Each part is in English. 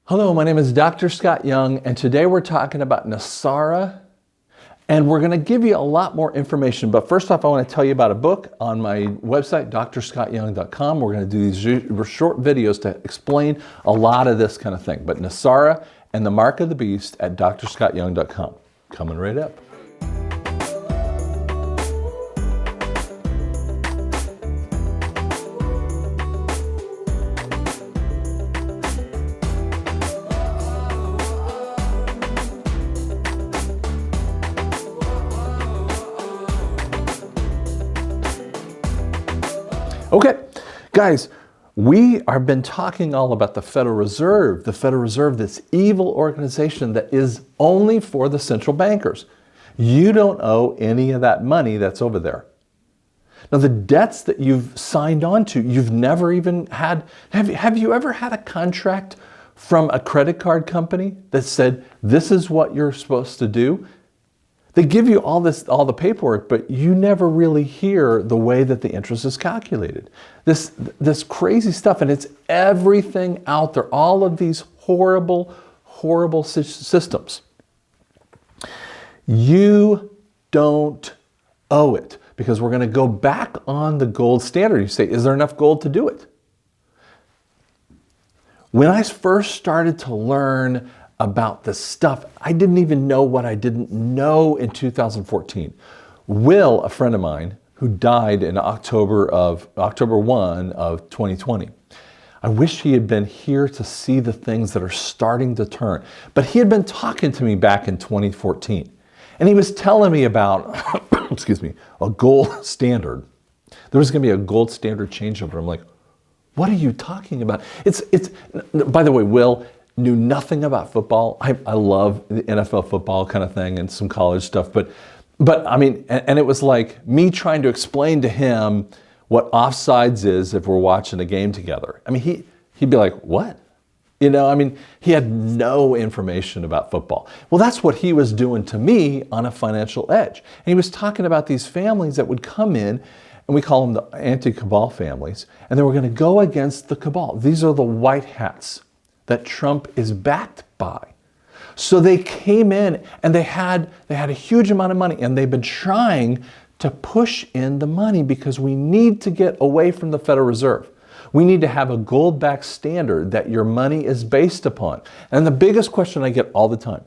Hello, my name is Dr. Scott Young, and today we're talking about NESARA, and we're going to give you a lot more information. But first off, I want to tell you about a book on my website, drscottyoung.com. We're going to do these short videos to explain a lot of this kind of thing. But NESARA and the Mark of the Beast at drscottyoung.com. Coming right up. Okay, guys, we have been talking all about the Federal Reserve, this evil organization that is only for the central bankers. You don't owe any of that money that's over there. Now, the debts that you've signed on to, you've never even had. Have you ever had a contract from a credit card company that said, this is what you're supposed to do? They give you all the paperwork, but you never really hear the way that the interest is calculated. This crazy stuff, and it's everything out there, all of these horrible, horrible systems. You don't owe it, because we're going to go back on the gold standard. You say, is there enough gold to do it? When I first started to learn about this stuff, I didn't even know what I didn't know in 2014. Will, a friend of mine who died in October 1 of 2020. I wish he had been here to see the things that are starting to turn. But he had been talking to me back in 2014. And he was telling me about, excuse me, a gold standard. There was going to be a gold standard changeover. I'm like, what are you talking about? It's. By the way, Will knew nothing about football. I love the NFL football kind of thing and some college stuff, but I mean, and it was like me trying to explain to him what offsides is if we're watching a game together. I mean, he'd be like, what? You know, I mean, he had no information about football. Well, that's what he was doing to me on a financial edge. And he was talking about these families that would come in, and we call them the anti-cabal families, and they were going to go against the cabal. These are the white hats that Trump is backed by. So they came in and they had a huge amount of money, and they've been trying to push in the money because we need to get away from the Federal Reserve. We need to have a gold-backed standard that your money is based upon. And the biggest question I get all the time,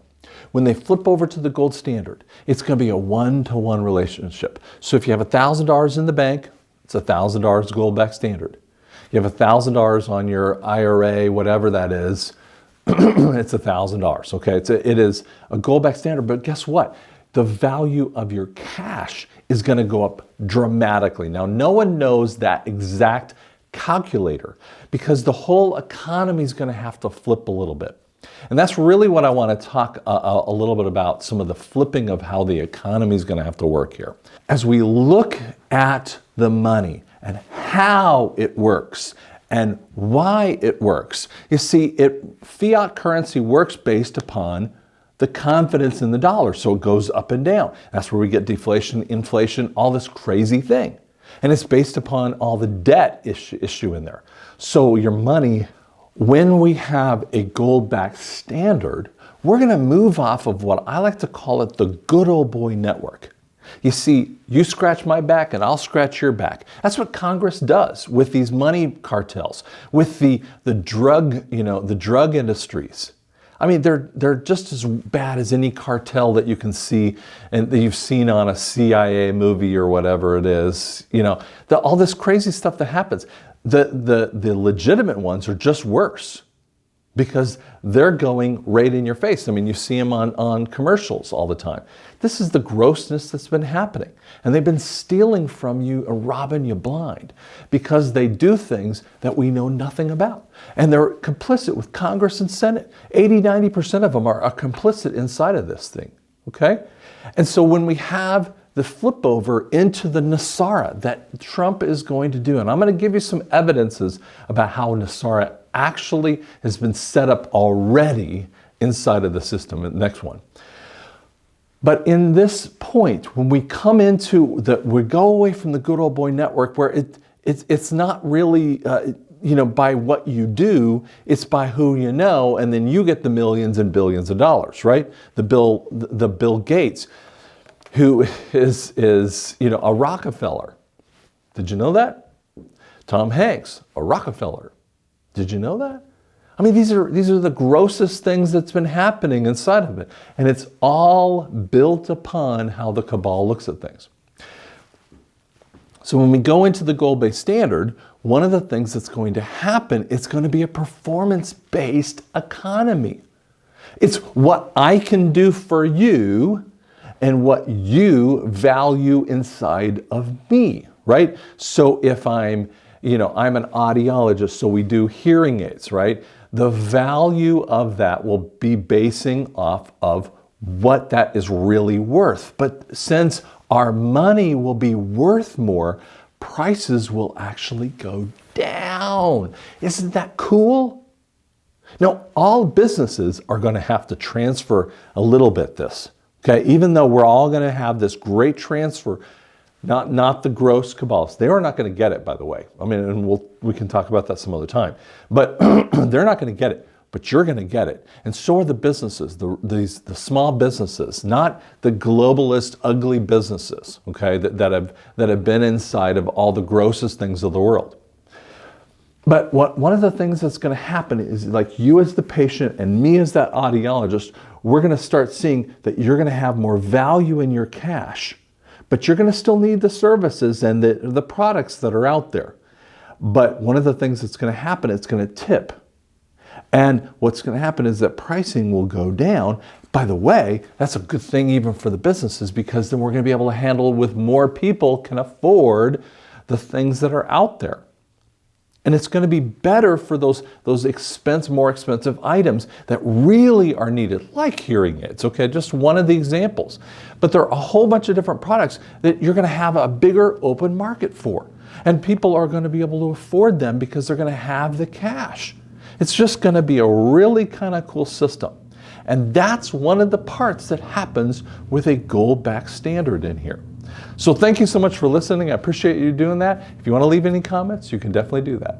when they flip over to the gold standard, it's going to be a one-to-one relationship. So if you have $1,000 in the bank, it's $1,000 gold-backed standard. You have $1,000 on your IRA, whatever that is, it's $1,000, okay? It is a gold-backed standard, but guess what? The value of your cash is going to go up dramatically. Now, no one knows that exact calculator because the whole economy is going to have to flip a little bit. And that's really what I want to talk a little bit about, some of the flipping of how the economy is going to have to work here. As we look at the money and how it works and why it works. You see, fiat currency works based upon the confidence in the dollar, so it goes up and down. That's where we get deflation, inflation, all this crazy thing. And it's based upon all the debt issue in there. So your money, when we have a gold-backed standard, we're going to move off of what I like to call it the good old boy network. You see, you scratch my back and I'll scratch your back. That's what Congress does with these money cartels, with the drug, the drug industries. I mean, they're just as bad as any cartel that you can see and that you've seen on a CIA movie or whatever it is. All this crazy stuff that happens. The legitimate ones are just worse, because they're going right in your face. I mean, you see them on commercials all the time. This is the grossness that's been happening. And they've been stealing from you and robbing you blind because they do things that we know nothing about. And they're complicit with Congress and Senate. 80-90% of them are complicit inside of this thing, okay? And so when we have the flip over into the NESARA that Trump is going to do, and I'm going to give you some evidences about how NESARA actually has been set up already inside of the system. Next one. But in this point, when we come into we go away from the good old boy network, where it's not really, by what you do, it's by who you know, and then you get the millions and billions of dollars, right? The Bill Gates, who is a Rockefeller. Did you know that? Tom Hanks, a Rockefeller. Did you know that? I mean, these are the grossest things that's been happening inside of it. And it's all built upon how the cabal looks at things. So when we go into the goal-based standard, one of the things that's going to happen, it's going to be a performance-based economy. It's what I can do for you and what you value inside of me, right? So if I'm an audiologist, so we do hearing aids, right? The value of that will be basing off of what that is really worth. But since our money will be worth more, prices will actually go down. Isn't that cool? Now, all businesses are going to have to transfer a little bit this, okay? Even though we're all going to have this great transfer, not the gross cabalists. They are not going to get it, by the way. I mean, and we can talk about that some other time. But they're not going to get it. But you're going to get it. And so are the businesses, the small businesses, not the globalist, ugly businesses, okay, that have been inside of all the grossest things of the world. But one of the things that's going to happen is, like, you as the patient and me as that audiologist, we're going to start seeing that you're going to have more value in your cash. But you're going to still need the services and the products that are out there. But one of the things that's going to happen, it's going to tip. And what's going to happen is that pricing will go down. By the way, that's a good thing even for the businesses, because then we're going to be able to handle with more people can afford the things that are out there. And it's going to be better for those more expensive items that really are needed, like hearing aids, okay? Just one of the examples. But there are a whole bunch of different products that you're going to have a bigger open market for. And people are going to be able to afford them because they're going to have the cash. It's just going to be a really kind of cool system. And that's one of the parts that happens with a goal-backed standard in here. So thank you so much for listening. I appreciate you doing that. If you want to leave any comments, you can definitely do that.